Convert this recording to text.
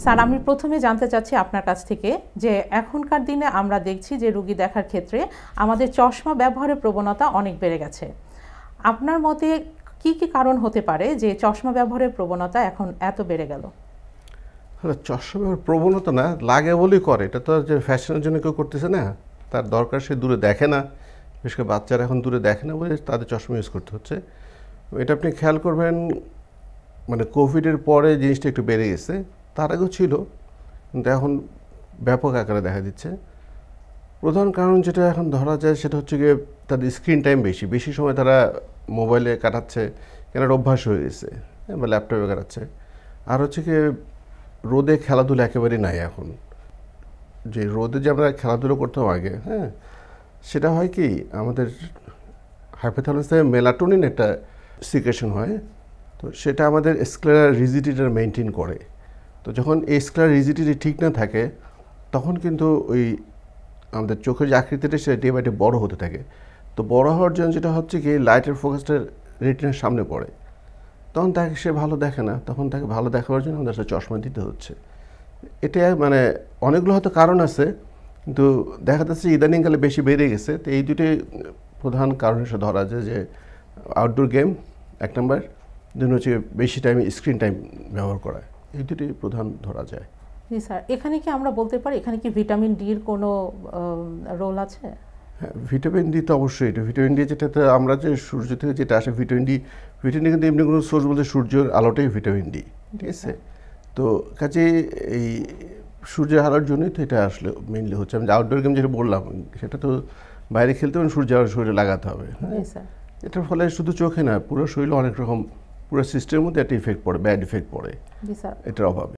Sir, আমি প্রথমে জানতে চাচ্ছি আপনার কাছ থেকে যে এখনকার দিনে আমরা দেখছি যে রোগী দেখার ক্ষেত্রে আমাদের চশমা ব্যবহারের প্রবণতা অনেক বেড়ে গেছে। আপনার মতে কি কি কারণ হতে পারে যে চশমা ব্যবহারের প্রবণতা এখন এত বেড়ে গেল? চশমা ব্যবহার প্রবণতা না, লাগে বলেই করে। এটা তো যে ফ্যাশনের জন্য কেউ করতেছে না, তার দরকার সে দূরে দেখে না, বিশেষ করে বাচ্চারা এখন দূরে দেখে না বলে তাদের চশমা ইউজ করতে হচ্ছে। এটা আপনি খেয়াল করবেন, মানে কোভিডের পরে জিনিসটা একটু বেড়ে গেছে, তার আগেও ছিল কিন্তু এখন ব্যাপক আকারে দেখা দিচ্ছে। প্রধান কারণ যেটা এখন ধরা যায় সেটা হচ্ছে গিয়ে তাদের স্ক্রিন টাইম বেশি সময় তারা মোবাইলে কাটাচ্ছে, কেন অভ্যাস হয়ে গেছে, বা ল্যাপটপে কাটাচ্ছে। আর হচ্ছে কি রোদে খেলাধুলা একেবারেই নাই এখন। যে রোদে যে আমরা খেলাধুলো করতাম আগে, হ্যাঁ, সেটা হয় কি আমাদের হাইপোথ্যালামাসে মেলাটোনিন একটা সিক্রেশন হয়, তো সেটা আমাদের স্ক্লেরার রিজিডিটিটা মেনটেন করে। তো যখন এই স্ক্লেরার রিজিডিটি ঠিক না থাকে তখন কিন্তু ওই আমাদের চোখের যে আকৃতিটা সেটা ডে বাই ডে বড়ো হতে থাকে। তো বড়ো হওয়ার জন্য যেটা হচ্ছে কি লাইটের ফোকাসটা রেটিনার সামনে পড়ে, তখন তাকে সে ভালো দেখে না, তখন তাকে ভালো দেখাবার জন্য আমাদের একটা চশমা দিতে হচ্ছে। এটা মানে অনেকগুলো হয়তো কারণ আছে, কিন্তু দেখা যাচ্ছে ইদানিংকালে বেশি বেড়ে গেছে। তো এই দুটি প্রধান কারণ হিসেবে ধরা যায়, যে আউটডোর গেম এক নম্বর, দুই হচ্ছে বেশি টাইম স্ক্রিন টাইম ব্যবহার করা, এই দুটি প্রধান ধরা যায়। জি স্যার, এখানে কি আমরা বলতে পারি এখানে কি ভিটামিন ডির কোনো রোল আছে? হ্যাঁ, ভিটামিন ডি তো অবশ্যই। এটা ভিটামিন ডি যেটাতে আমরা যে সূর্য থেকে যেটা আসে ভিটামিন ডি কিন্তু এমনি কোনো সোর্স বলতে সূর্যের আলোটাই ভিটামিন ডি, ঠিক আছে? তো কাজে এই সূর্যের আলোর জন্যই তো এটা আসলে মেনলি হচ্ছে। আমি যে আউটডোর গেম যেটা বললাম সেটা তো বাইরে খেলতে হবে, সূর্যের আলো শরীরে লাগাতে হবে, হ্যাঁ। এটার ফলে শুধু চোখে না, পুরো শরীরে অনেক রকম পুরো সিস্টেমের মধ্যে একটা ইফেক্ট পড়ে, ব্যাড ইফেক্ট পড়ে এটার অভাবে।